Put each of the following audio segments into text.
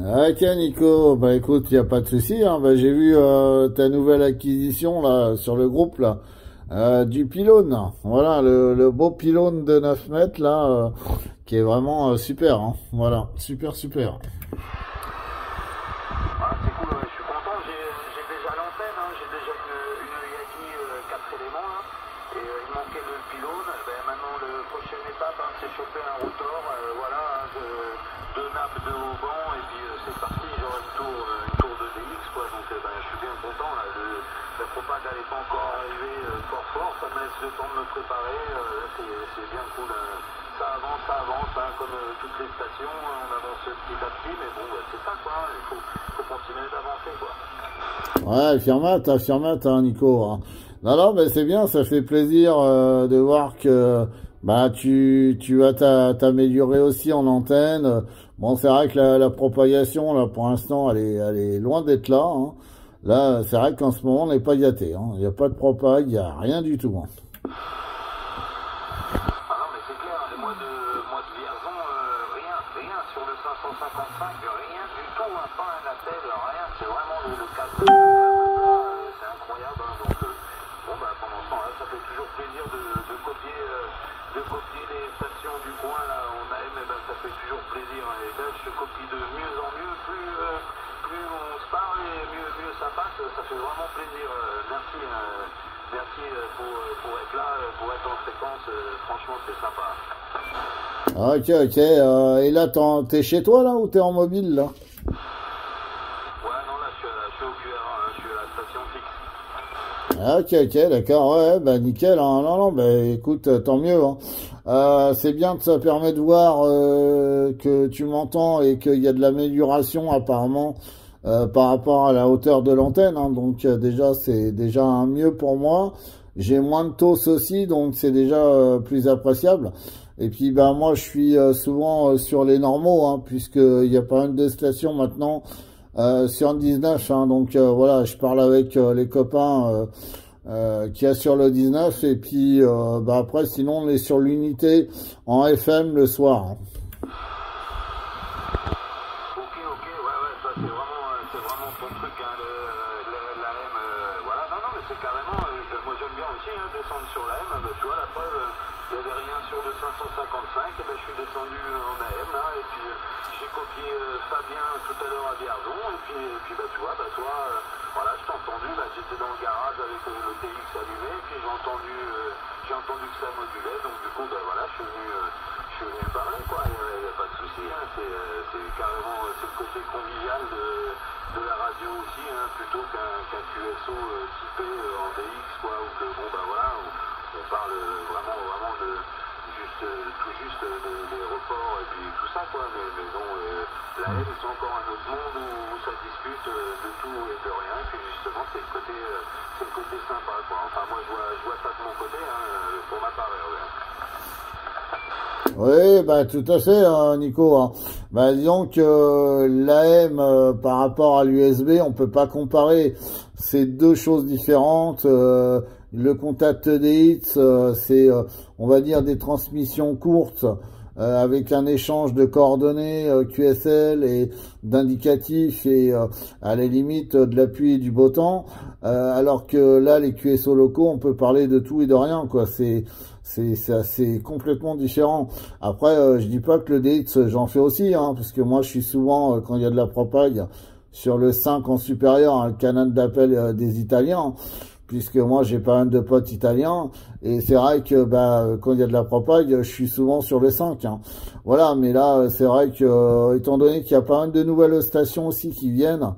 Ok Nico, bah écoute, il n'y a pas de souci, hein. Bah, j'ai vu ta nouvelle acquisition là sur le groupe là, du pylône. Voilà, le beau pylône de 9 mètres là, qui est vraiment super, hein. Voilà, super super. Ah, c'est cool, ouais, je suis content, j'ai déjà l'antenne, hein, j'ai déjà une Yagi 4 éléments là, et il manquait le pylône. Ben, maintenant la prochaine étape, hein, c'est choper un rotor, voilà, hein, deux nappes de haut banc, et puis c'est parti, j'aurai une tour de DX quoi, donc ben, je suis bien content là, la propage elle n'est pas encore arrivée fort, ça me laisse le temps de me préparer, c'est bien cool. Ça avance, hein, comme toutes les stations, hein, on avance petit à petit, mais bon, c'est ça quoi, hein, il faut continuer d'avancer quoi. Ouais, affirmate, hein, Nico, hein. Non, non, mais c'est bien, ça fait plaisir de voir que bah tu vas t'améliorer aussi en antenne. Bon, c'est vrai que la propagation, là, pour l'instant, elle est loin d'être là, hein. Là, c'est vrai qu'en ce moment, on n'est pas gâté, hein. Il n'y a pas de propag, il n'y a rien du tout, hein. Ah non mais c'est clair, les mois de Vierzon, rien sur le 555, rien du tout, hein, pas un appel, rien, c'est vraiment le cadre, c'est incroyable, hein, donc bon bah pendant ce temps-là, ça fait toujours plaisir de copier les stations du coin là en AM, et ben ça fait toujours plaisir, hein, et là je copie de mieux en mieux, plus on se parle et mieux ça passe, ça fait vraiment plaisir, merci. Merci pour être là, pour être en fréquence, franchement c'est sympa. Ok, ok. Et là, t'es chez toi, là, ou t'es en mobile, là? Ouais, non, là je suis au QR1, hein, je suis à la station fixe. Ah, ok, ok, d'accord, ouais, bah nickel, hein. Non, non, bah écoute, tant mieux, hein. C'est bien que ça permet de voir que tu m'entends et qu'il y a de l'amélioration apparemment par rapport à la hauteur de l'antenne, hein. Donc déjà, c'est déjà un mieux pour moi. J'ai moins de TOS aussi, donc c'est déjà plus appréciable. Et puis bah moi, je suis souvent sur les normaux, hein, puisqu'il y a pas mal de stations maintenant sur 19, hein. Donc voilà, je parle avec les copains qui assurent le 19 et puis bah après sinon on est sur l'unité en FM le soir, hein. Ok, ouais, ça c'est vraiment ton truc, hein, l'AM, voilà, non, mais c'est carrément, moi j'aime bien aussi, hein, descendre sur l'AM, bah, tu vois, la preuve, il n'y avait rien sur le 555, et ben je suis descendu en AM, là, et puis j'ai copié Fabien tout à l'heure à Vierzon, et puis bah, tu vois, bah, toi, voilà, je t'ai entendu, bah, j'étais dans le garage avec le TX allumé, et puis j'ai entendu que ça modulait, donc du coup, bah, voilà, je suis venu parler, quoi, il n'y a pas de souci, hein, c'est carrément, c'est le côté convivial de la radio aussi, hein, plutôt qu'un QSO typé en DX, quoi, ou que, bon, bah voilà, on parle vraiment de tout juste des reports et puis tout ça, quoi, mais bon, la haine, c'est encore un autre monde où ça discute de tout et de rien, et puis justement, c'est le côté sympa, quoi, enfin, moi, je vois ça de mon côté, hein, pour ma part, ouais. Oui, bah tout à fait, hein, Nico, hein. Bah disons que l'AM par rapport à l'USB, on peut pas comparer. C'est deux choses différentes. Le contact DX, c'est, on va dire, des transmissions courtes avec un échange de coordonnées QSL et d'indicatifs et à la limite de l'appui et du beau temps. Alors que là, les QSO locaux, on peut parler de tout et de rien, quoi. C'est complètement différent. Après, je dis pas que le DX, j'en fais aussi, hein, parce que moi, je suis souvent, quand il y a de la propag, sur le 5 en supérieur, un canal d'appel des Italiens, puisque moi, j'ai pas mal de potes italiens, et c'est vrai que bah, quand il y a de la propag, je suis souvent sur le 5, hein. Voilà, mais là, c'est vrai que, étant donné qu'il y a pas mal de nouvelles stations aussi qui viennent,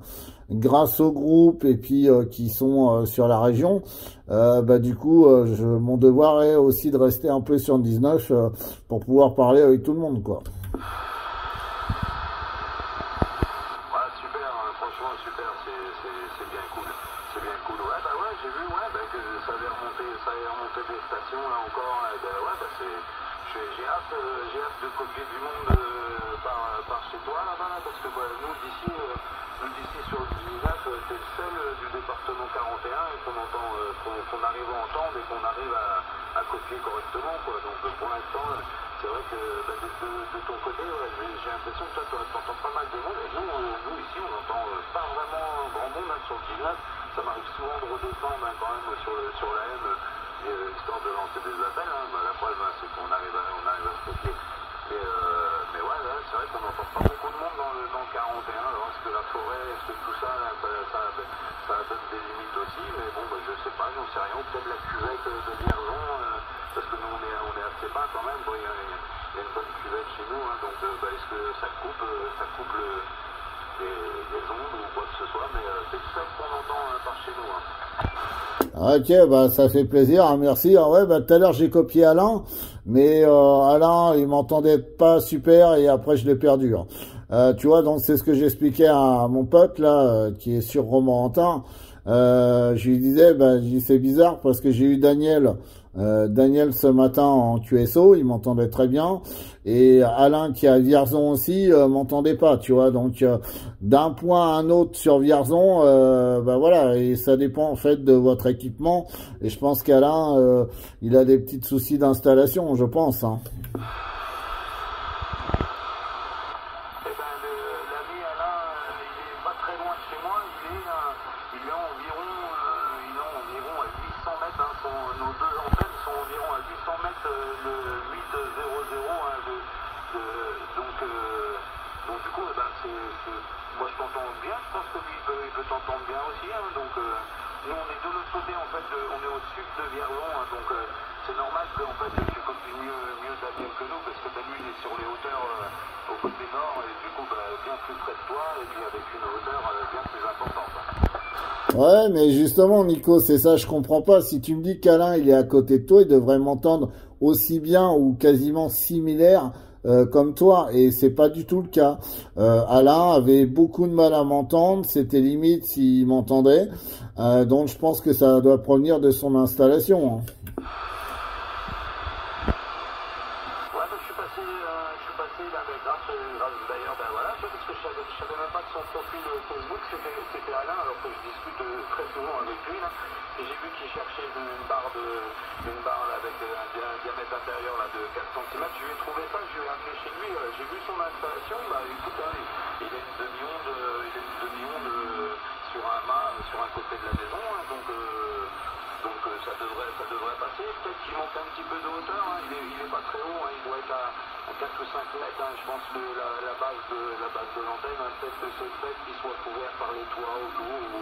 grâce au groupe et puis qui sont sur la région, bah du coup mon devoir est aussi de rester un peu sur 19 pour pouvoir parler avec tout le monde, quoi. Ouais, super, hein, franchement super, c'est bien cool. C'est bien cool. Ouais, bah ouais, j'ai vu, ouais, bah, que ça avait remonté des stations là encore. Et bah ouais, bah j'ai hâte de copier du monde par chez toi là-bas, là, parce que bah, nous d'ici sur le 19, t'es le seul du département 41 et qu'on entend, qu'on arrive à entendre et qu'on arrive à copier correctement, quoi. Donc pour l'instant, c'est vrai que bah, de ton côté, ouais, j'ai l'impression toi, t'entends pas mal de monde. Et nous ici, on n'entend pas vraiment grand monde hein, sur le gymnase. Ça m'arrive souvent de redescendre hein, quand même sur la M, histoire de lancer des appels. Hein. Bah, la preuve, hein, c'est qu'on arrive à se bloquer. Mais ouais, là, c'est vrai qu'on n'entend pas beaucoup de monde dans le 41. Alors, est-ce que la forêt, est-ce que tout ça, là, ça donne des limites aussi? Mais bon, bah, je sais pas, j'en sais rien. Peut-être la cuvette de Vierzon, parce que nous, on est assez bas quand même. Bon, il y a une bonne cuvette chez nous, hein, donc bah, est-ce que ça coupe les ondes ou quoi que ce soit? Mais c'est ça qu'on entend par chez nous. Hein. Ok, bah ça fait plaisir, hein, merci. Ah ouais, bah tout à l'heure j'ai copié Alain, mais Alain il m'entendait pas super et après je l'ai perdu. Hein. Tu vois, donc c'est ce que j'expliquais à mon pote là qui est sur Romorantin. Je lui disais, bah c'est bizarre parce que j'ai eu Daniel ce matin en QSO, il m'entendait très bien, et Alain qui est à Vierzon aussi m'entendait pas, tu vois, donc d'un point à un autre sur Vierzon, bah voilà, et ça dépend en fait de votre équipement, et je pense qu'Alain il a des petits soucis d'installation, je pense. Hein. Moi je t'entends bien, je pense que lui il peut t'entendre bien aussi, hein, donc nous on est de l'autre côté en fait, on est au sud de Vierzon, hein, donc c'est normal que en fait tu copies mieux Daniel que nous, parce que lui il est sur les hauteurs au côté nord, et du coup bien plus près de toi, et puis avec une hauteur bien plus importante. Ouais, mais justement Nico, c'est ça, je comprends pas. Si tu me dis qu'Alain il est à côté de toi, il devrait m'entendre aussi bien ou quasiment similaire comme toi, et c'est pas du tout le cas. Alain avait beaucoup de mal à m'entendre, c'était limite s'il m'entendait, donc je pense que ça doit provenir de son installation. Hein. Ouais, je suis passé là, grâce d'ailleurs, ben voilà, parce que je savais même pas que son profil Facebook c'était Alain, alors que je discute très souvent avec lui là, et j'ai vu qu'il cherchait une barre là, avec un diamètre intérieur là, de 4 cm. Je lui ai trouvé ça, je lui ai appelé chez lui, j'ai vu son installation, bah écoute, hein, il a une demi-onde sur un mât, sur un côté de la maison, hein, donc ça devrait passer. Peut-être qu'il manque un petit peu de hauteur, hein, il est pas très haut, hein, il doit être à 4 ou 5 mètres, hein, je pense que la base de l'antenne, hein, peut-être que c'est le fait qu'il soit couvert par les toits autour, ou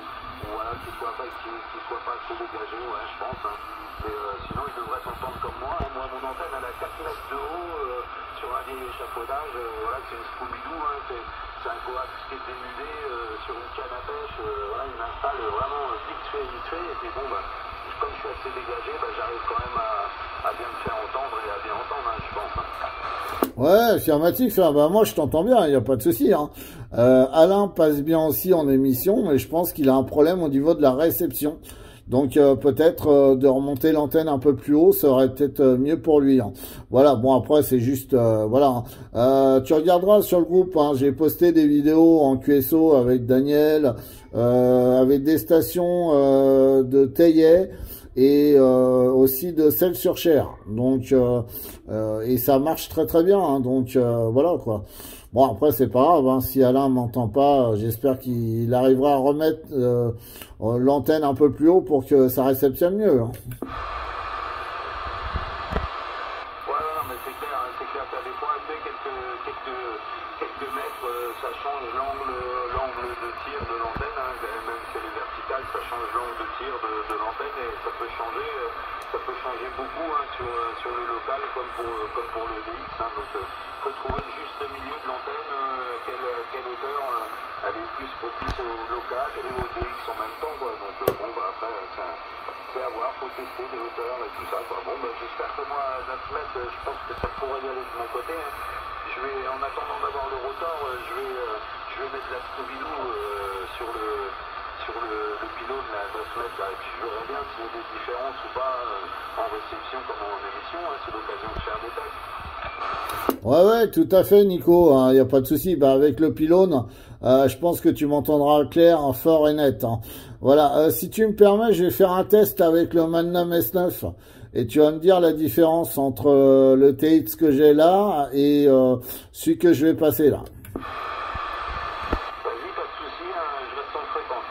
voilà, qu'il soit pas assez dégagé, ouais, je pense. Hein. Mais sinon il devrait s'entendre comme moi. Hein. Moi mon antenne elle a 4 mètres de haut sur un vieil échafaudage, voilà, c'est une Scooby-Doo, hein, c'est un coax qui est dénudé sur une canne à pêche, voilà, il m'installe vraiment vite fait, et puis bon bah comme je suis assez dégagé, bah, j'arrive quand même à bien me faire entendre et à bien entendre, hein, je pense. Hein. Ouais, affirmatif, hein. Bah moi je t'entends bien, il n'y a pas de souci. Hein. Alain passe bien aussi en émission, mais je pense qu'il a un problème au niveau de la réception. Donc peut-être de remonter l'antenne un peu plus haut, ça aurait peut-être mieux pour lui. Hein. Voilà, bon après c'est juste, voilà. Tu regarderas sur le groupe, hein, j'ai posté des vidéos en QSO avec Daniel, avec des stations de Teillet et aussi de Celles-sur-Cher. Donc et ça marche très très bien. Hein, donc voilà quoi. Bon, après, c'est pas grave, hein, si Alain m'entend pas, j'espère qu'il arrivera à remettre l'antenne un peu plus haut pour que ça réceptionne mieux. Hein. Ouais, non, mais c'est clair, t'as des fois, tu sais, quelques mètres, ça change l'angle de tir de l'antenne, hein, même si elle est verticale, ça change l'angle de tir de l'antenne, et ça peut changer beaucoup, hein, sur le local, comme pour le DX, hein, donc faut trouver le juste milieu de l'antenne, quelle hauteur elle est plus propice au local et au DX en même temps, quoi. Donc bon bah après c'est à voir, faut tester les hauteurs et tout ça, quoi. Bon bah j'espère que moi à 9 mètres je pense que ça pourrait y aller de mon côté, hein. Je vais, en attendant d'avoir le rotor, je vais mettre la Scooby-Doo sur le pylône là, à 9 mètres là, et puis je verrai bien s'il y a des différences ou pas en réception comme en émission, hein. C'est l'occasion de faire des tests. Ouais, tout à fait, Nico. Il n'y a pas de souci. Bah, avec le pylône, je pense que tu m'entendras clair, fort et net. Hein. Voilà. Si tu me permets, je vais faire un test avec le Magnum S9 et tu vas me dire la différence entre le TX que j'ai là et celui que je vais passer là. Vas-y, pas de soucis, je reste en fréquence.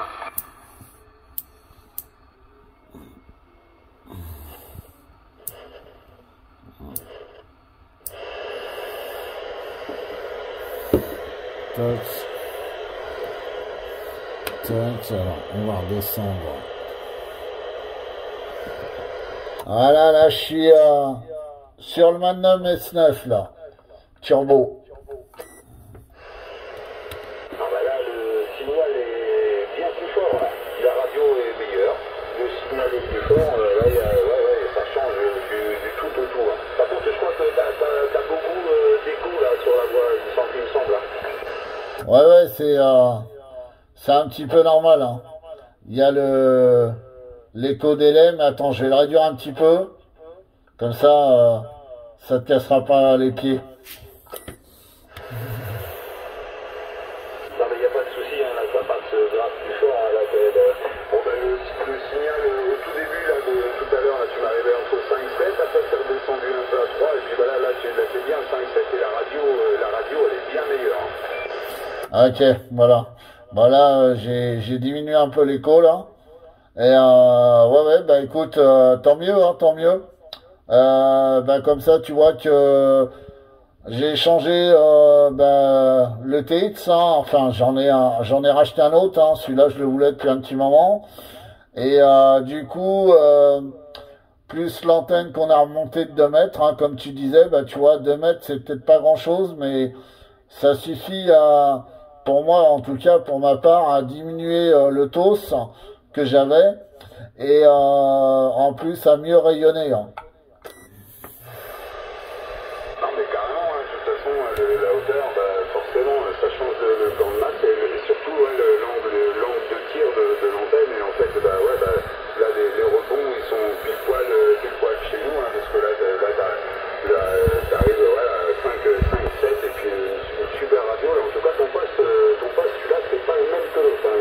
Tac. Tac, alors, on va redescendre. Voilà, là, je suis sur le Magnum S9, là. Turbo. Ah bah là, le signal est bien plus fort. Là. La radio est meilleure, le signal est plus fort. Là, ça change du tout au tout. Par contre, je crois que t'as beaucoup d'écho là sur la voix, il me semble. Ouais, c'est un petit peu normal, hein. Il y a l'écho délai, mais attends, je vais le réduire un petit peu. Comme ça, ça te cassera pas les pieds. Non mais il n'y a pas de souci, là ça passe grave plus fort. Là, bon, ben, le signal au tout début, là, tout à l'heure, tu m'arrivais entre 5 et 7, après c'est redescendu un peu à 3, et puis voilà, là c'est bien 5 7 et la radio elle est bien meilleure. Ok, voilà. Bah là, j'ai diminué un peu l'écho, là. Et ouais, bah écoute, tant mieux, hein, tant mieux. Bah comme ça, tu vois que j'ai changé le TX, hein. Enfin, j'en ai racheté un autre, hein. Celui-là, je le voulais depuis un petit moment. Et du coup, plus l'antenne qu'on a remontée de 2 mètres, hein, comme tu disais, bah tu vois, 2 mètres, c'est peut-être pas grand-chose, mais ça suffit pour moi, en tout cas, pour ma part, à diminuer le TOS que j'avais et en plus à mieux rayonner, hein. Non mais carrément, de toute façon, la hauteur, forcément, ça change le plan de masse et surtout l'angle de tir de l'antenne. Et en fait, là, les rebonds, ils sont pile poil chez nous, hein, parce que là t'arrives à 5 7 et puis une super radio. Et en tout cas, ton poste celui-là, c'est pas le même que l'autre. Hein.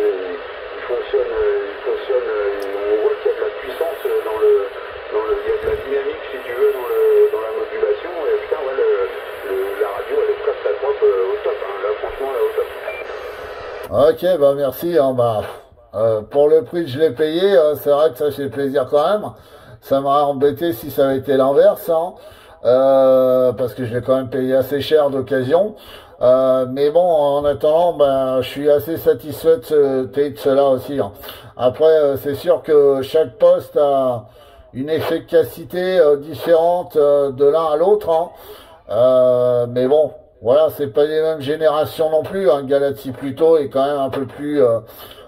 Il fonctionne, on voit qu'il y a de la puissance il y a de la dynamique, si tu veux, dans la modulation. Et putain, ouais, la radio, elle est presque à droite au top. Hein. Là, franchement, elle est au top. Ok, bah merci, hein, pour le prix que je l'ai payé, c'est vrai que ça fait plaisir quand même. Ça m'aurait embêté si ça avait été l'inverse, hein, parce que je l'ai quand même payé assez cher d'occasion. Mais bon, en attendant, je suis assez satisfait de ce TX-là aussi, hein. Après, c'est sûr que chaque poste a une efficacité différente de l'un à l'autre, hein. Mais bon, voilà, c'est pas les mêmes générations non plus, hein. Galaxy Pluto est quand même un peu plus,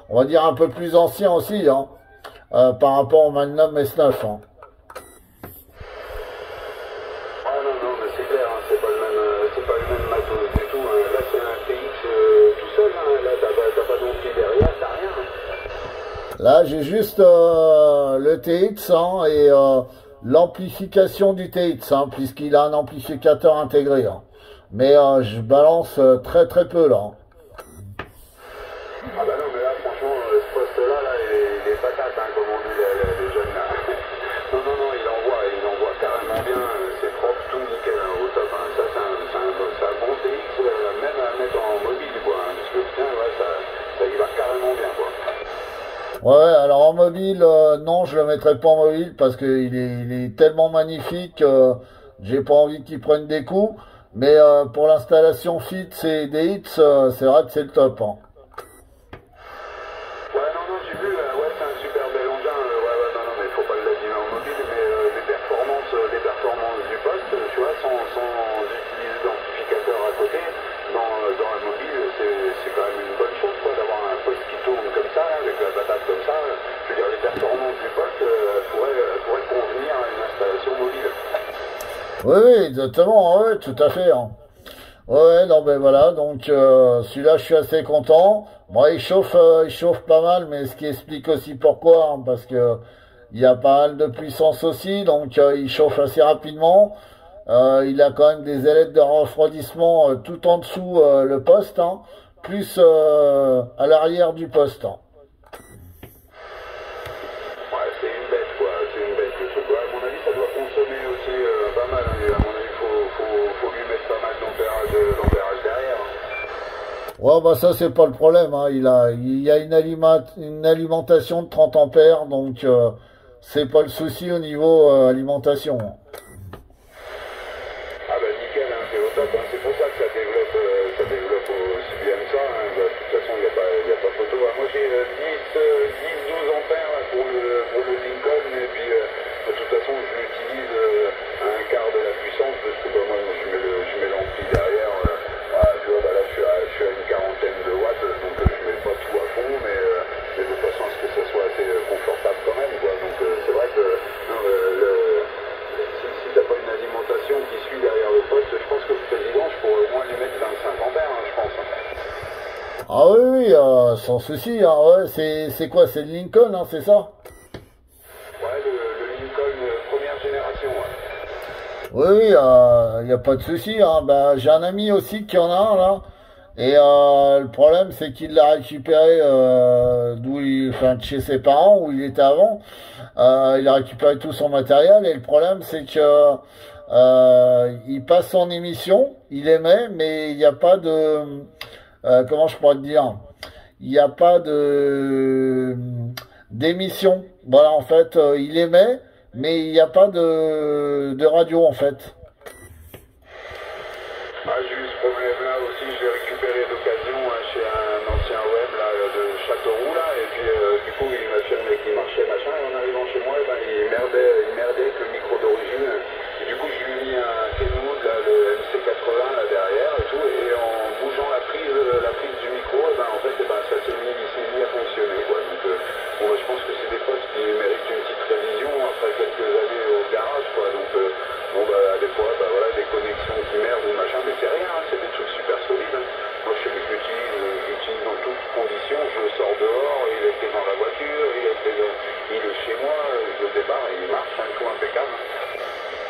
on va dire un peu plus ancien aussi, hein, par rapport au Magnum S9, hein. Ah non, mais c'est clair, hein, c'est pas le même matos du tout. Hein. Là, c'est un TX tout seul. Hein. Là, t'as pas d'ampli derrière, t'as rien. Hein. Là, j'ai juste le TX, hein, et l'amplification du TX, hein, puisqu'il a un amplificateur intégré, hein. Mais je balance très très peu là, hein. Ah bah non, mais là, franchement, ce poste-là, il est patate, hein, comme on dit les jeunes là. Non, il envoie carrément bien, c'est propre, tout nickel, hein, au top. Hein. Ça, c'est un bon TX, même à mettre en mobile, quoi. Hein, parce que putain, ouais, ça y va carrément bien, quoi. Ouais, alors en mobile, non, je le mettrai pas en mobile parce qu'il est tellement magnifique, j'ai pas envie qu'il prenne des coups. Mais pour l'installation fixe et DX, c'est vrai que c'est le top, hein. Ouais, non, j'ai vu, ouais, c'est un super bel engin. Non, mais il faut pas l'abîmer en mobile, mais les performances du poste, tu vois, sans utiliser d'amplificateur à côté, dans la mobile, c'est quand même une bonne chose, quoi, d'avoir un poste qui tourne comme ça, avec la patate comme ça. Je veux dire, les performances du poste pourraient convenir à une installation mobile. Oui, exactement, ouais, tout à fait, hein. Ouais, non, ben voilà, donc celui-là, je suis assez content. Moi, il chauffe pas mal, mais ce qui explique aussi pourquoi, hein, parce que il y a pas mal de puissance aussi, donc il chauffe assez rapidement. Il a quand même des ailettes de refroidissement tout en dessous le poste, hein, plus à l'arrière du poste, hein. Ouais, c'est une bête, quoi. C'est une bête, le truc. Ouais, à mon avis, ça doit consommer aussi pas mal. Hein. À mon avis, faut lui mettre pas mal d'ampérage derrière. Hein. Ouais, bah ça c'est pas le problème, hein. Il y a une alimentation de 30 ampères, donc c'est pas le souci au niveau alimentation. Ah ben nickel, hein, c'est au top, hein. C'est pour ça que ça développe aussi bien que ça, hein. Bah, de toute façon, il y a pas photo. Ah, moi j'ai 10-12 ampères là, pour le Lincoln, et puis de toute façon je l'utilise à un quart de la puissance, parce que bah, moi je mets l'ampli derrière. Tu vois, bah, là je suis à une quarantaine de watts, donc je mets pas tout à fond, mais de façon à ce que ça soit assez confortable quand même, quoi. Donc c'est vrai que non, si t'as pas une alimentation qui suit derrière le poste, je pense que le président, je pourrais au moins lui mettre 25 ampères, hein, je pense. Ah oui, oui, sans souci, hein, ouais, c'est quoi, c'est le Lincoln, hein, c'est ça? Ouais, le Lincoln première génération, ouais. Oui, oui, il n'y a pas de souci, hein. Bah, j'ai un ami aussi qui en a un, là, et le problème, c'est qu'il l'a récupéré enfin, de chez ses parents, où il était avant. Il a récupéré tout son matériel, et le problème, c'est que il passe son émission, il émet, mais il n'y a pas de... comment je pourrais te dire? Il n'y a pas de d'émission. Voilà, en fait, il émet, mais il n'y a pas de radio, en fait. Ah, j'ai eu ce problème-là aussi, je l'ai récupéré d'occasion chez un ancien web là, de Châteauroux, là, et puis du coup il m'a affirmé qu'il marchait, machin, et en arrivant chez moi, ben, il merdait avec le micro d'origine, et du coup je lui ai mis un Kenwood, là, le MC80 là derrière et tout, et en bougeant la prise du micro, et ben, en fait ça il s'est mis à fonctionner, quoi. Donc bon, je pense que c'est des postes qui méritent une petite révision après quelques années au garage, quoi. Donc bon, bah, des fois, bah, voilà, des connexions qui merdent ou machin, mais c'est rien, hein, c'est des trucs super solides, hein. Moi, je sais que j'utilise dans toutes conditions, je sors dehors, il était dans la voiture, il est chez moi, je le débarre et il marche, hein.